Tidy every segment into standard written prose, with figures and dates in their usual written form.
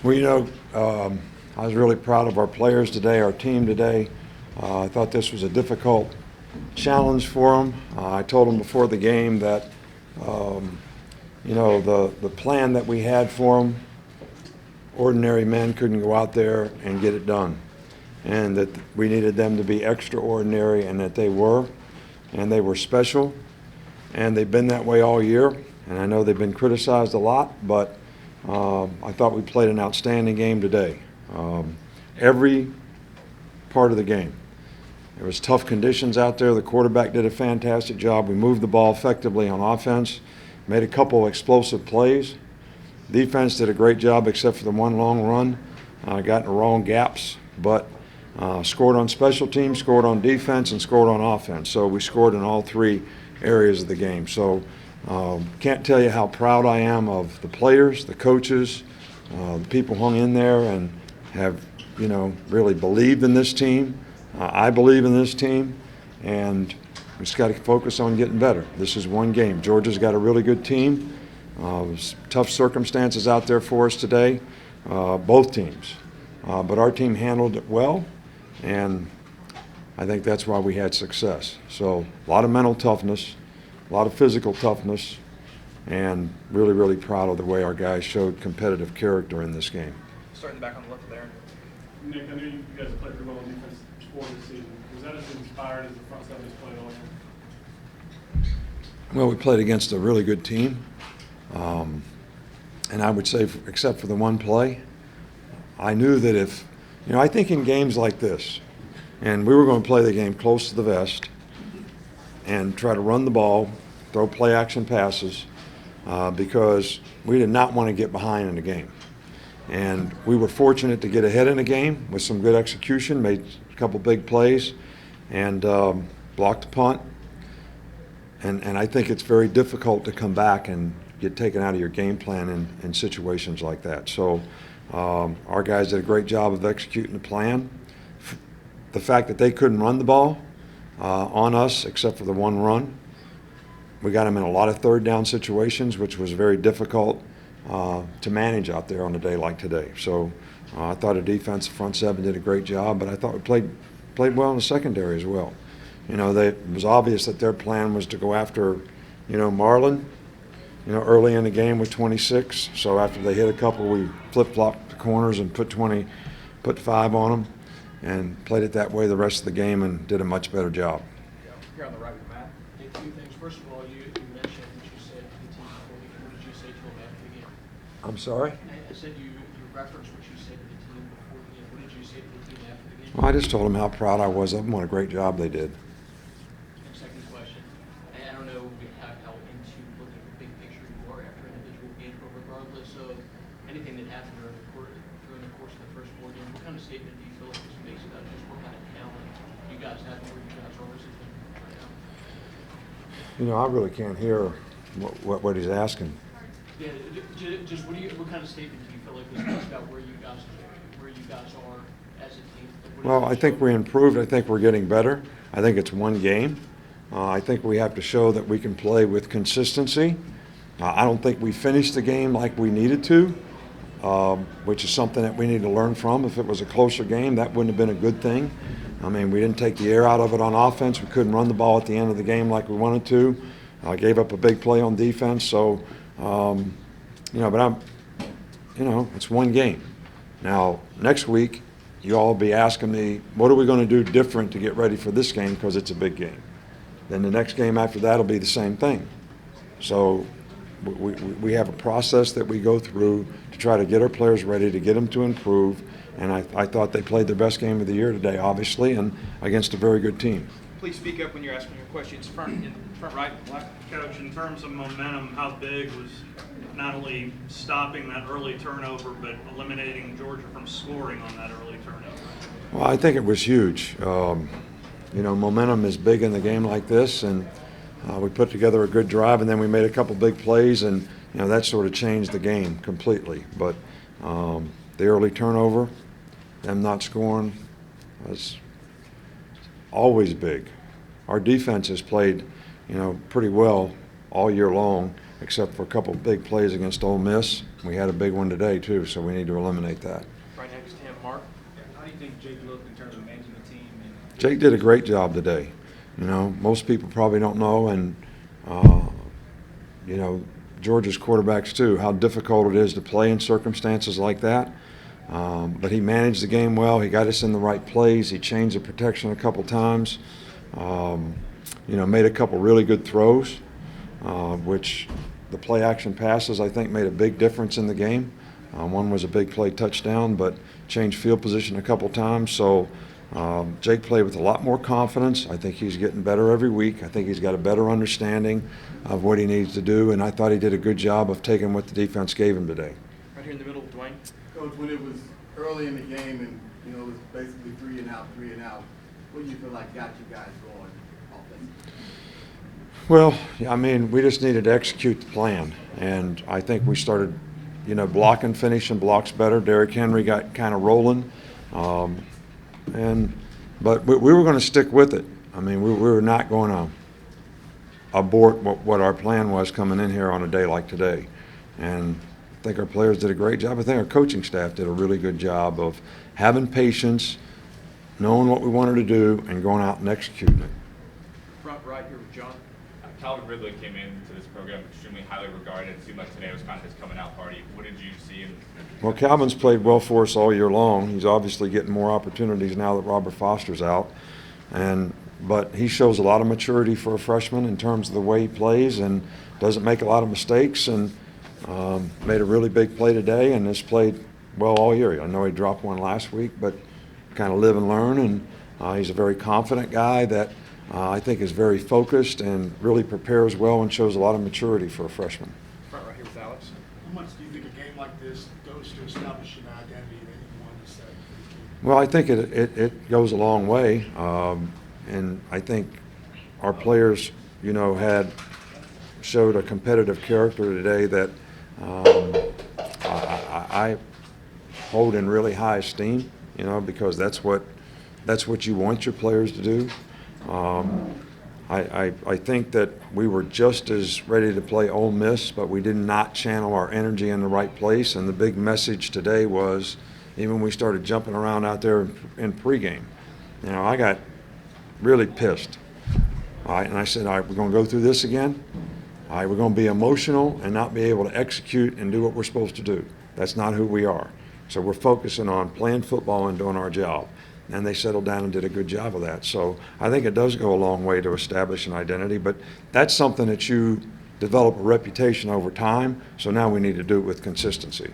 Well, I was really proud of our players today, our team today. I thought this was a difficult challenge for them. I told them before the game that, the plan that we had for them, ordinary men couldn't go out there and get it done. And that we needed them to be extraordinary, and that they were. And they were special. And they've been that way all year. And I know they've been criticized a lot, but I thought we played an outstanding game today. Every part of the game. There was tough conditions out there. The quarterback did a fantastic job. We moved the ball effectively on offense, made a couple of explosive plays. Defense did a great job except for the one long run. Got in the wrong gaps, but scored on special teams, scored on defense, and scored on offense. So we scored in all three areas of the game. So can't tell you how proud I am of the players, the coaches, the people hung in there and have, really believed in this team. I believe in this team, and we just got to focus on getting better. This is one game. Georgia's got a really good team. Tough circumstances out there for us today, both teams. But our team handled it well, and I think that's why we had success. So a lot of mental toughness, a lot of physical toughness, and really, really proud of the way our guys showed competitive character in this game. Starting back on the left there. Nick, I know you guys have played pretty well on defense before this season. Was that as inspired as the front seven has played all year? Well, we played against a really good team. And I would say, except for the one play, I knew that I think in games like this, and we were going to play the game close to the vest and try to run the ball, throw play action passes, because we did not want to get behind in the game. And we were fortunate to get ahead in the game with some good execution, made a couple big plays, and blocked the punt. And I think it's very difficult to come back and get taken out of your game plan in situations like that. So our guys did a great job of executing the plan. The fact that they couldn't run the ball on us except for the one run, we got them in a lot of third down situations, which was very difficult to manage out there on a day like today. So I thought the defense, front seven did a great job, but I thought we played well in the secondary as well. It was obvious that their plan was to go after, Marlin, early in the game with 26. So after they hit a couple, we flip-flopped the corners and put 5 on them and played it that way the rest of the game and did a much better job. Here on the right with Matt. Nick, two things. First of all, you mentioned what you said to the team before the game. What did you say to them after the game? I'm sorry? I said you referenced what you said to the team before the game. What did you say to the team after the game? Well, I just told them how proud I was of them, what a great job they did. And second question, I don't know how into looking at the big picture you are after individual games, but regardless of anything that happened during the course of the first 4 games, what kind of statement do you feel like this makes about just what kind of talent you guys have and where you guys are as a team right now? I really can't hear what he's asking. Yeah, just what kind of statement do you feel like this makes about where you guys are as a team? Well, I think we improved. I think we're getting better. I think it's one game. I think we have to show that we can play with consistency. I don't think we finished the game like we needed to, which is something that we need to learn from. If it was a closer game, that wouldn't have been a good thing. I mean, we didn't take the air out of it on offense. We couldn't run the ball at the end of the game like we wanted to. Gave up a big play on defense. So, but it's one game. Now, next week, you all will be asking me, what are we going to do different to get ready for this game because it's a big game. Then the next game after that will be the same thing. So we have a process that we go through to try to get our players ready, to get them to improve. And I thought they played their best game of the year today, obviously, and against a very good team. Please speak up when you're asking your questions. Front right. Coach, in terms of momentum, how big was not only stopping that early turnover, but eliminating Georgia from scoring on that early turnover? Well, I think it was huge. Momentum is big in the game like this, and we put together a good drive, and then we made a couple big plays, and that sort of changed the game completely. But the early turnover, them not scoring, was always big. Our defense has played, pretty well all year long. except for a couple of big plays against Ole Miss. We had a big one today too, so we need to eliminate that. Right next to him, Mark. How do you think Jake looked in terms of managing the team? And Jake did a great job today. You know, most people probably don't know, and you know, Georgia's quarterbacks too, how difficult it is to play in circumstances like that. But he managed the game well. He got us in the right plays. He changed the protection a couple times. You know, made a couple really good throws, which the play action passes I think made a big difference in the game. One was a big play touchdown, but changed field position a couple times. So Jake played with a lot more confidence. I think he's getting better every week. I think he's got a better understanding of what he needs to do, and I thought he did a good job of taking what the defense gave him today. Right here in the middle, Dwayne. Coach, when it was early in the game and, it was basically 3 and out, what do you feel like got you guys going offensively? Well, I mean, we just needed to execute the plan, and I think we started, blocking, finishing blocks better. Derrick Henry got kind of rolling, but we were going to stick with it. I mean, we were not going to abort what our plan was coming in here on a day like today, and I think our players did a great job. I think our coaching staff did a really good job of having patience, knowing what we wanted to do, and going out and executing it. Front right here with John. Calvin Ridley came into this program extremely highly regarded. It seemed like today was kind of his coming out party. What did you see him? Well, Calvin's played well for us all year long. He's obviously getting more opportunities now that Robert Foster's out, but he shows a lot of maturity for a freshman in terms of the way he plays and doesn't make a lot of mistakes, and made a really big play today and has played well all year. I know he dropped one last week, but kind of live and learn, and he's a very confident guy that I think is very focused and really prepares well and shows a lot of maturity for a freshman. Front right here with Alex. How much do you think a game like this goes to establishing an identity that you want to set for the team? Well, I think it goes a long way, and I think our players, showed a competitive character today that I hold in really high esteem, because that's what you want your players to do. I think that we were just as ready to play Ole Miss, but we did not channel our energy in the right place. And the big message today was, even when we started jumping around out there in pregame, I got really pissed. All right, and I said, all right, we're going to go through this again. All right, we're going to be emotional and not be able to execute and do what we're supposed to do. That's not who we are. So we're focusing on playing football and doing our job. And they settled down and did a good job of that. So I think it does go a long way to establish an identity, but that's something that you develop a reputation over time. So now we need to do it with consistency.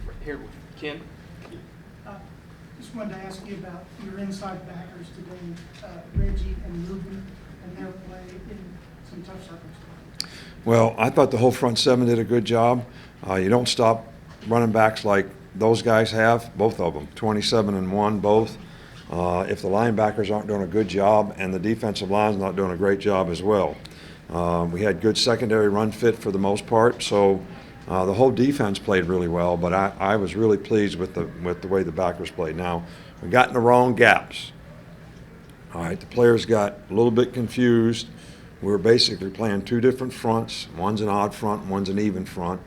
Right here with Ken. Just wanted to ask you about your inside backers today, Reggie and Ruben, and their play in some tough circumstances. Well, I thought the whole front seven did a good job. You don't stop running backs like those guys have, both of them, 27 and 1, both. If the linebackers aren't doing a good job and the defensive line's not doing a great job as well. We had good secondary run fit for the most part, so the whole defense played really well, but I was really pleased with the way the backers played. Now, we got in the wrong gaps. All right, the players got a little bit confused. We were basically playing two different fronts. One's an odd front, and one's an even front.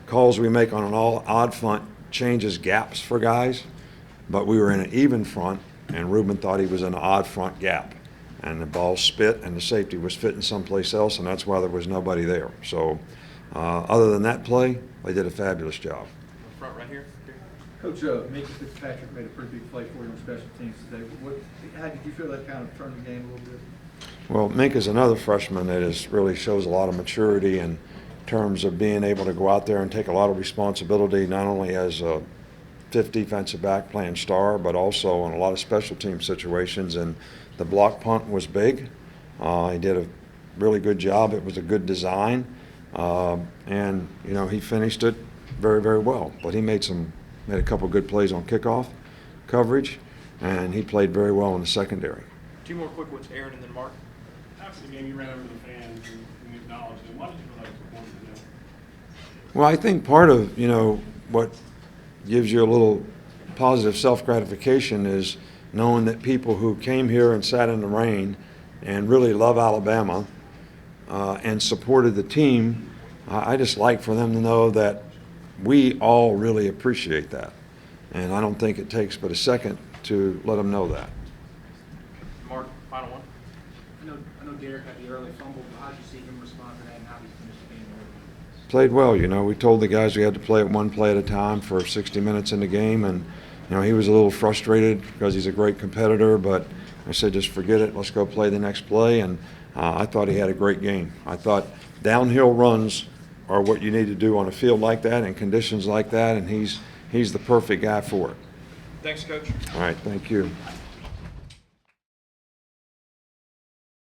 Calls we make on an all odd front changes gaps for guys, but we were in an even front, and Ruben thought he was in an odd front gap, and the ball spit, and the safety was fitting someplace else, and that's why there was nobody there. So other than that play, they did a fabulous job. Front right here. Coach, Minka Fitzpatrick made a pretty big play for you on special teams today. How did you feel that kind of turned the game a little bit? Well, Minka's another freshman that really shows a lot of maturity in terms of being able to go out there and take a lot of responsibility, not only as a fifth defensive back playing star, but also in a lot of special team situations. And the block punt was big. He did a really good job. It was a good design. And, he finished it very, very well. But he made a couple good plays on kickoff coverage, and he played very well in the secondary. Two more quick ones, Aaron and then Mark. After the game, you ran over to the fans and acknowledged them. Why did you feel like it was important to do? Well, I think part of, what gives you a little positive self-gratification is knowing that people who came here and sat in the rain and really love Alabama and supported the team, I just like for them to know that we all really appreciate that. And I don't think it takes but a second to let them know that. Mark, final one. I know Derek had the early fumble, but how'd you see him respond to that and how he finished the game? Played well, you know. We told the guys we had to play it one play at a time for 60 minutes in the game, and you know, he was a little frustrated because he's a great competitor, but I said, just forget it, let's go play the next play, and I thought he had a great game. I thought downhill runs are what you need to do on a field like that and conditions like that, and he's the perfect guy for it. Thanks, Coach. All right, thank you.